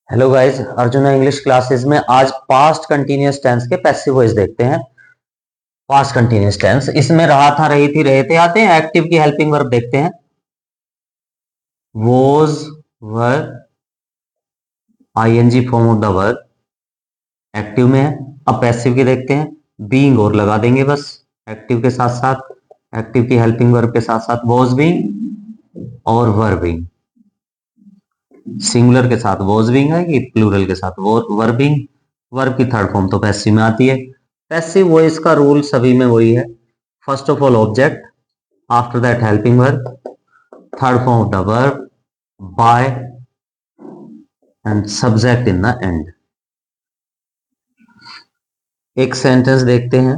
Hello guys, Arjun English classes में आज past continuous tense के पैसिव वॉइस देखते हैं। पास्ट कंटीन्यूअस टेंस इसमें रहा था, रही थी, रहे थे आते हैं। एक्टिव की हेल्पिंग वर्ब देखते हैं। Was, were, ING form of the verb active में है। अब पैसिव की देखते हैं। बीइंग और लगा देंगे बस एक्टिव के साथ साथ, एक्टिव की हेल्पिंग वर्ब के साथ साथ वॉज बीइंग और वर बीइंग। सिंगुलर के साथ वॉज बीइंग आएगी, प्लूरल के साथ वर बीइंग। वर्ब की थर्ड फॉर्म तो पैसिव में आती है। पैसिव वॉइस का रूल सभी में वही है। First of all object, after that helping verb, third form of the verb by and subject in the end. एक सेंटेंस देखते हैं।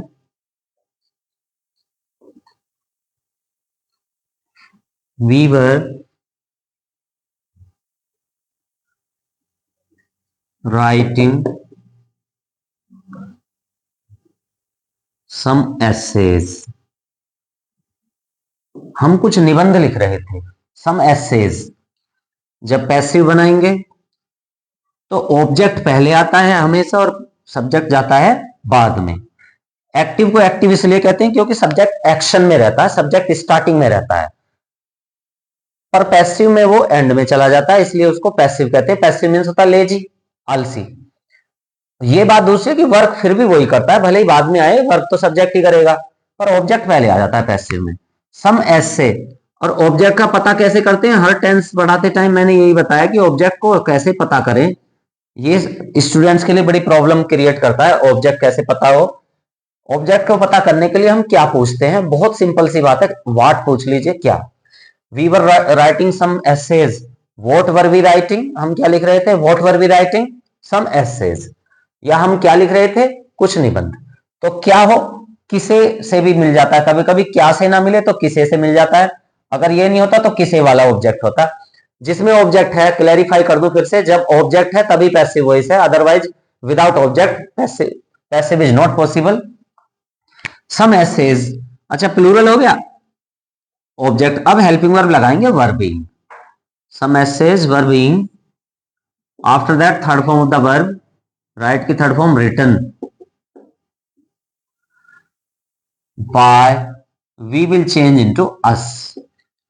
We were writing some essays. हम कुछ निबंध लिख रहे थे। सम एसेज जब पैसिव बनाएंगे तो ऑब्जेक्ट पहले आता है हमेशा और सब्जेक्ट जाता है बाद में। एक्टिव को एक्टिव इसलिए कहते हैं क्योंकि सब्जेक्ट एक्शन में रहता है, सब्जेक्ट स्टार्टिंग में रहता है, पर पैसिव में वो एंड में चला जाता है, इसलिए उसको पैसिव कहते हैं। पैसिव मीन्स होता है लेजी, आलसी। ये बात दूसरी है कि वर्क फिर भी वही करता है, भले ही बाद में आए, वर्क तो सब्जेक्ट ही करेगा, पर ऑब्जेक्ट पहले आ जाता है पैसिव में। सम ऐसे। और ऑब्जेक्ट का पता कैसे करते हैं? हर टेंस पढ़ाते टाइम मैंने यही बताया कि ऑब्जेक्ट को कैसे पता करें। ये स्टूडेंट्स के लिए बड़ी प्रॉब्लम क्रिएट करता है, ऑब्जेक्ट कैसे पता हो। ऑब्जेक्ट को पता करने के लिए हम क्या पूछते हैं? बहुत सिंपल सी बात है, व्हाट पूछ लीजिए, क्या। We were writing some essays. What were we writing? हम क्या लिख रहे थे? What were we writing some essays. या हम क्या लिख रहे थे? कुछ निबंध। तो क्या हो, किसे से भी मिल जाता है। कभी कभी क्या से ना मिले तो किसे से मिल जाता है। अगर ये नहीं होता तो किसे वाला ऑब्जेक्ट होता। जिसमें ऑब्जेक्ट है, क्लैरिफाई कर दूं फिर से, जब ऑब्जेक्ट है तभी पैसिव वॉइस है, otherwise without object passive is not possible. Some essays, अच्छा प्लूरल हो गया ऑब्जेक्ट। अब हेल्पिंग वर्ब लगाएंगे, were being. Some essays were being, after that third form of the verb, right की third form written by, we will change into us.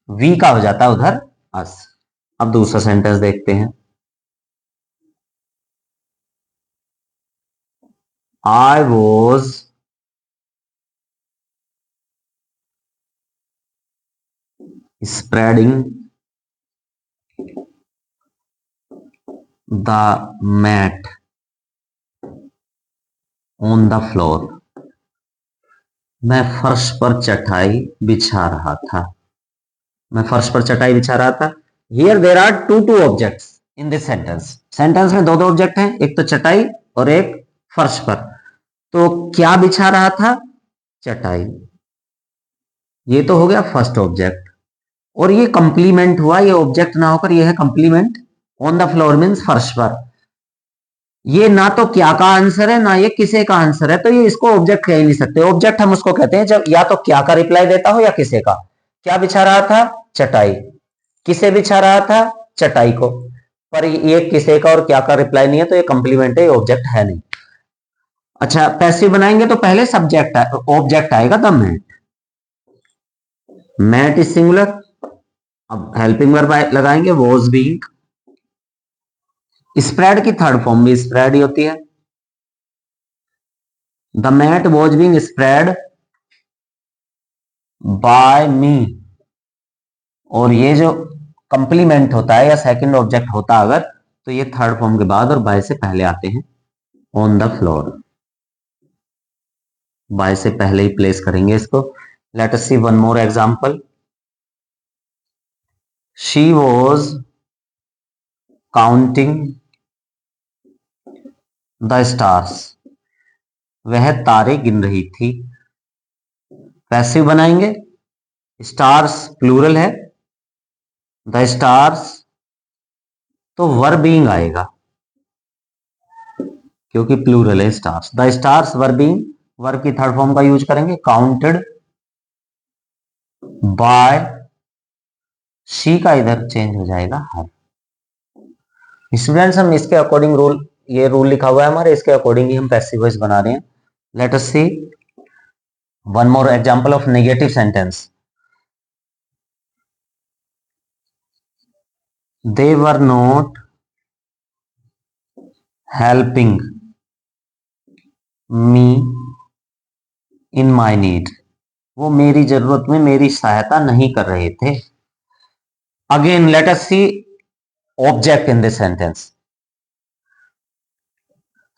We का हो जाता है उधर अस। अब दूसरा सेंटेंस देखते हैं। I was spreading the mat on the floor. मैं फर्श पर चटाई बिछा रहा था। मैं फर्श पर चटाई बिछा रहा था। Here there are two objects in this sentence. Sentence में दो ऑब्जेक्ट हैं, एक तो चटाई और एक फर्श पर। तो क्या बिछा रहा था? चटाई। ये तो हो गया फर्स्ट ऑब्जेक्ट, और ये कंप्लीमेंट हुआ, ये ऑब्जेक्ट ना होकर ये है complement. On the floor means फर्श पर। ये ना तो क्या का आंसर है ना ये किसे का आंसर है, तो ये इसको ऑब्जेक्ट कह ही नहीं सकते। ऑब्जेक्ट हम उसको कहते हैं जब या तो क्या का रिप्लाई देता हो या किसे का। क्या बिछा रहा था? चटाई। किसे बिछा रहा था? चटाई को। पर ये किसे का और क्या का रिप्लाई नहीं है, तो ये कंप्लीमेंट है, ये ऑब्जेक्ट है नहीं। अच्छा, पैसिव बनाएंगे तो पहले सब्जेक्ट ऑब्जेक्ट आएगा, the mat. Mat is singular. अब हेल्पिंग वर्ब लगाएंगे, वॉज बीइंग। स्प्रेड की थर्ड फॉर्म भी स्प्रेड ही होती है। The mat was being spread by me. और ये जो कंप्लीमेंट होता है या सेकंड ऑब्जेक्ट होता अगर, तो ये थर्ड फॉर्म के बाद और बाय से पहले आते हैं। ऑन द फ्लोर, बाय से पहले ही प्लेस करेंगे इसको। Let us see one more example. She was counting the stars. वह तारे गिन रही थी। पैसिव बनाएंगे, स्टार्स प्लूरल है, द स्टार्स, तो वर बीइंग आएगा क्योंकि प्लूरल है stars. The stars were being, verb की थर्ड फॉर्म का यूज करेंगे, काउंटेड बाय, शी का इधर चेंज हो जाएगा हर। स्टूडेंट्स हम इसके अकॉर्डिंग रूल, ये रूल लिखा हुआ है हमारे, इसके अकॉर्डिंग ही हम पैसिव वॉइस बना रहे हैं. Let us see one more example of negative sentence. They were not helping me in my need. वो मेरी जरूरत में मेरी सहायता नहीं कर रहे थे. Again let us see object in this sentence.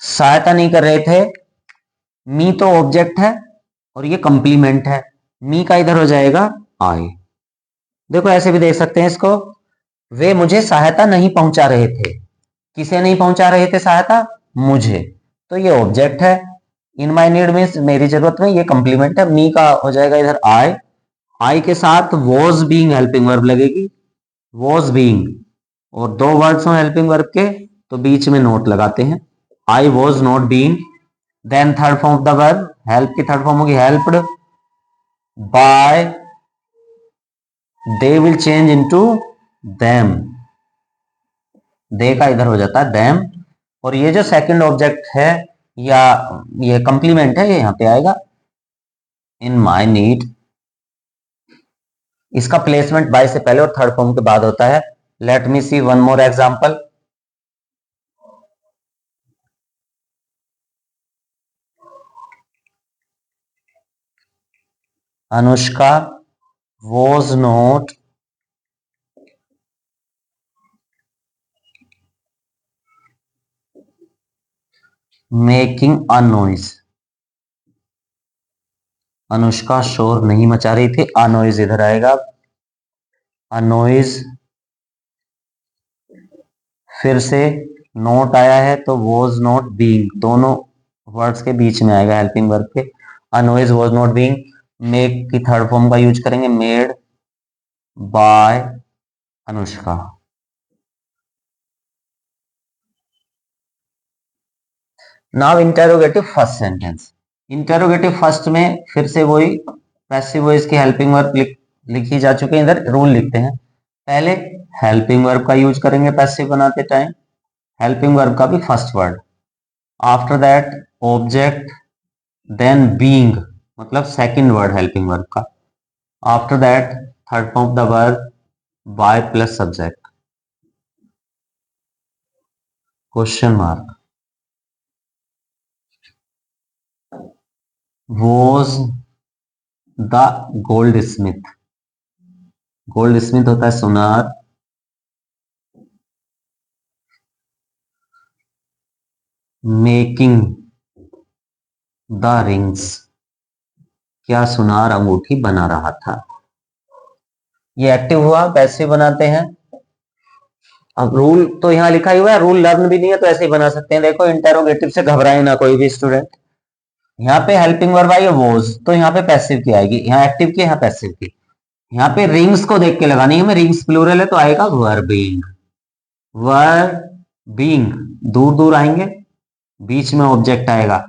सहायता नहीं कर रहे थे, मी तो ऑब्जेक्ट है और ये कंप्लीमेंट है. मी का इधर हो जाएगा आई. देखो ऐसे भी देख सकते हैं इसको, वे मुझे सहायता नहीं पहुंचा रहे थे. किसे नहीं पहुंचा रहे थे सहायता? मुझे. तो ये ऑब्जेक्ट है. इन माई नीड मीन्स मेरी जरूरत में, ये कंप्लीमेंट है. मी का हो जाएगा इधर आई. आई के साथ वॉज बीइंग हेल्पिंग वर्ब लगेगी, वॉज बीइंग. और दो वर्ड्स हो हेल्पिंग वर्ब के तो बीच में नोट लगाते हैं. I was not being. Then third form of the verb, help की थर्ड फॉर्म होगी helped by. They will change into them. They का इधर हो जाता है देम. और ये जो सेकंड ऑब्जेक्ट है या ये कंप्लीमेंट है, ये यहां पे आएगा इन माई नीड. इसका प्लेसमेंट बाय से पहले और थर्ड फॉर्म के बाद होता है. Let me see one more example. Anushka was not making a noise. Anushka शोर नहीं मचा रही थी. a noise इधर आएगा. a noise फिर से नोट आया है तो was not being दोनों वर्ड्स के बीच में आएगा हेल्पिंग वर्ब के. a noise was not being. Make की थर्ड फॉर्म का यूज करेंगे made by Anushka. Now interrogative first sentence. Interrogative first में फिर से वही पैसिव वॉइस की हेल्पिंग वर्ब लिखी जा चुकी है. इधर रूल लिखते हैं. पहले हेल्पिंग वर्ब का यूज करेंगे पैसिव बनाते टाइम. हेल्पिंग वर्ब का भी first word. After that object, then being मतलब सेकंड वर्ड हेल्पिंग वर्ब का. After that third form of the verb bye plus subject. Question mark. Was the gold Smith. Gold Smith होता है सुनार. Making the rings. क्या सुनार अंगूठी बना रहा था. ये एक्टिव हुआ. पैसिव बनाते हैं. अब रूल तो यहां लिखा ही हुआ है, रूल लर्न भी नहीं है तो ऐसे ही बना सकते हैं. देखो इंटेरोगेटिव से घबराए ना कोई भी स्टूडेंट. यहाँ पे हेल्पिंग वर्ब आई है वॉज, तो यहाँ पे पैसिव की आएगी. यहाँ एक्टिव की, यहाँ पैसिव की. यहाँ पे रिंग्स को देख के लगानी है. हमें रिंग्स प्लूरल है तो आएगा वर बीइंग. वर बीइंग दूर दूर आएंगे, बीच में ऑब्जेक्ट आएगा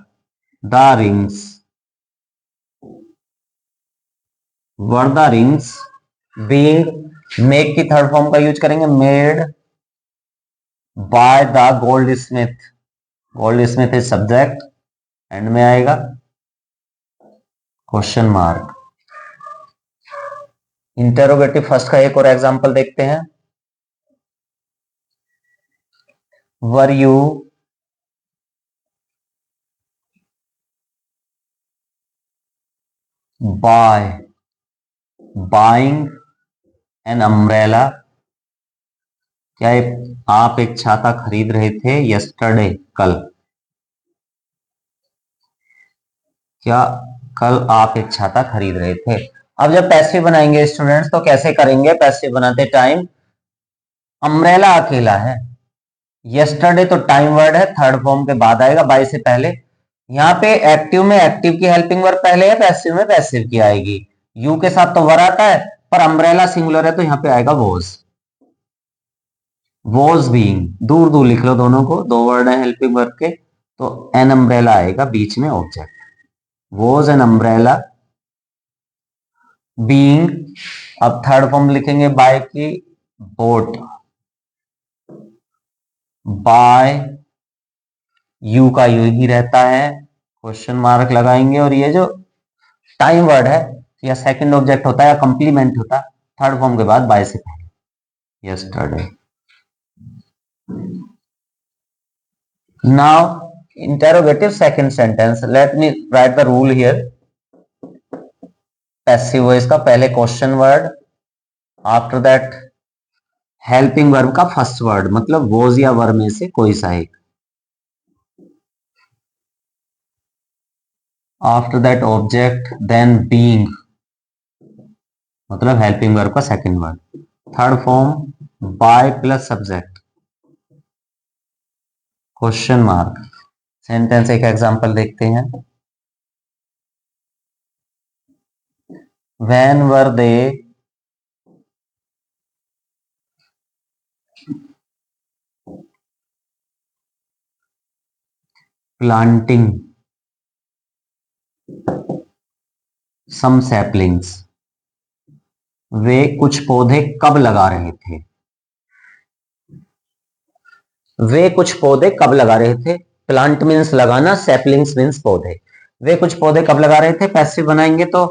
the rings. Were the rings being. Make की थर्ड फॉर्म का यूज करेंगे made by the gold Smith. Gold Smith is subject. And में आएगा क्वेश्चन मार्क. इंटेरोगेटिव फर्स्ट का एक और एग्जांपल देखते हैं. Were you buying an umbrella. क्या आप एक छाता खरीद रहे थे यस्टरडे कल. क्या कल आप एक छाता खरीद रहे थे. अब जब पैसिव बनाएंगे स्टूडेंट्स तो कैसे करेंगे. पैसिव बनाते टाइम अम्ब्रेला अकेला है. यस्टरडे तो टाइम वर्ड है, थर्ड फॉर्म के बाद आएगा बाय से पहले. यहाँ पे एक्टिव में एक्टिव की हेल्पिंग वर्ब पहले है, पैसिव में पैसिव की आएगी. यू के साथ तो वर आता है पर अम्ब्रेला सिंगुलर है तो यहाँ पे आएगा वॉज. वॉज बीइंग दूर दूर लिख लो दोनों को, दो वर्ड है हेल्पिंग वर्ब के तो एन अम्ब्रेला आएगा बीच में object. Was an umbrella being. अब थर्ड फॉर्म लिखेंगे बाय की बोट. बाय यू का यू ही रहता है, क्वेश्चन मार्क लगाएंगे, और ये जो टाइम वर्ड है या सेकंड ऑब्जेक्ट होता है या कंप्लीमेंट होता है थर्ड फॉर्म के बाद बाय से पहले, yesterday. Now interrogative second sentence, let me write the rule here. Passive voice का पहले question word, after that helping verb का फर्स्ट वर्ड, मतलब वॉज या वर में से कोई सा एक, after that object, then being मतलब हेल्पिंग वर्ब का second word, third form by plus subject, question mark. Sentence एक एग्जांपल देखते हैं। When were they planting some saplings, वे कुछ पौधे कब लगा रहे थे। वे कुछ पौधे कब लगा रहे थे, प्लांट मीन्स लगाना, सैपलिंग्स मीन्स पौधे। वे कुछ पौधे कब लगा रहे थे, पैसिव बनाएंगे तो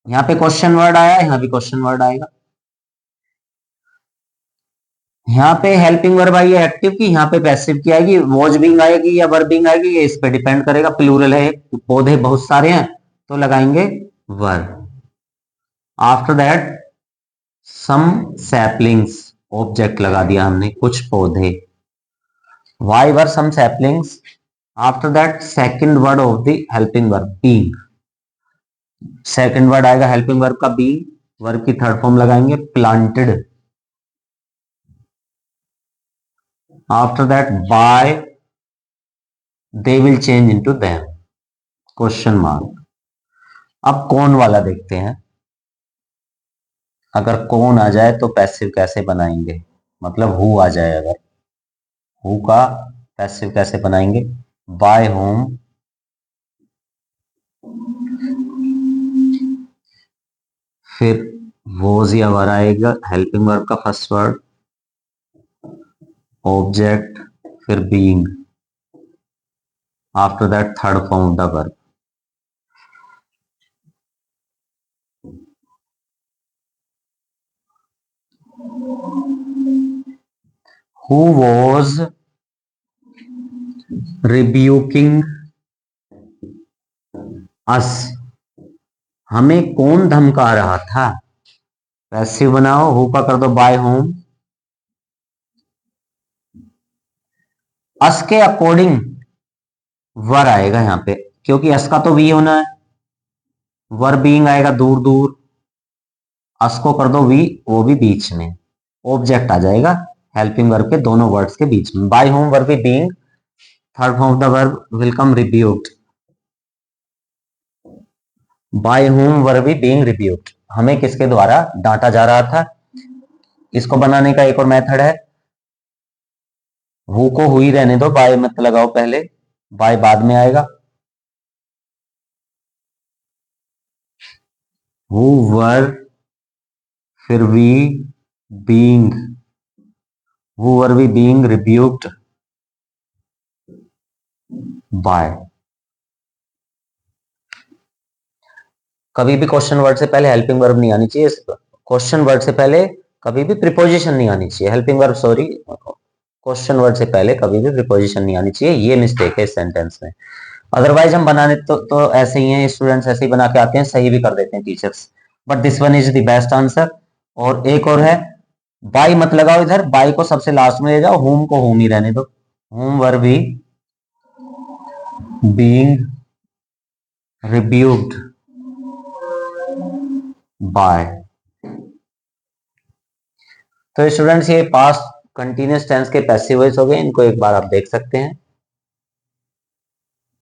यहां पे क्वेश्चन वर्ड आया, यहां भी क्वेश्चन वर्ड आएगा। यहाँ पे हेल्पिंग वर्ब आई है एक्टिव की, यहाँ पे पैसिव की आएगी, वॉज बीइंग आएगी या वर्बिंग आएगी, ये इस पे डिपेंड करेगा। प्लूरल है, पौधे बहुत सारे हैं तो लगाएंगे were. After that some saplings, object लगा दिया हमने, कुछ पौधे। Why were some saplings, after that second word of the helping verb being, second word आएगा हेल्पिंग वर्ब का बीइंग, वर्ब की थर्ड फॉर्म लगाएंगे planted, after that by they will change into them, question mark. अब कौन वाला देखते हैं। अगर कौन आ जाए तो पैसिव कैसे बनाएंगे, मतलब हु आ जाए, अगर हु का पैसिव कैसे बनाएंगे, बाय होम, फिर वॉज या वर आएगा, हेल्पिंग वर्ब का फर्स्ट वर्ड, ऑब्जेक्ट, फिर being, after that third form of the verb. Who was rebuking us, हमें कौन धमका रहा था। पैसिव बनाओ, हु का कर दो बाय होम, अस के अकॉर्डिंग वर आएगा यहां पे, क्योंकि अस का तो वी होना है, वर बीइंग आएगा दूर दूर, अस को कर दो वी, वो भी बीच में, ऑब्जेक्ट आ जाएगा हेल्पिंग वर्ब के दोनों वर्ड्स के बीच में। By whom verb being, third form of the verb will come rebuked, by whom verb being rebuked, हमें किसके द्वारा डांटा जा रहा था। इसको बनाने का एक और मेथड है, हु को हुई रहने दो, बाय मत लगाओ पहले, बाय बाद में आएगा। हु वर, फिर we, being, who were we being rebuked by. कभी भी क्वेश्चन वर्ड से पहले हेल्पिंग वर्ब नहीं आनी चाहिए, क्वेश्चन वर्ड से पहले कभी भी प्रीपोजिशन नहीं आनी चाहिए, helping verb sorry, question word से पहले कभी भी प्रीपोजिशन नहीं आनी चाहिए, ये मिस्टेक है इस सेंटेंस में। अदरवाइज हम बनाने तो ऐसे ही हैं, स्टूडेंट्स ऐसे ही बना के आते हैं, सही भी कर देते हैं teachers, but this one is the best answer. और एक और है, बाई मत लगाओ इधर, बाई को सबसे लास्ट में ले जाओ, होम को होम ही रहने दो, होम वर बी बीइंग रिब्यूक्ड बाय। तो स्टूडेंट्स ये पास्ट कंटिन्यूअस टेंस के पैसिव वॉइस हो गए, इनको एक बार आप देख सकते हैं।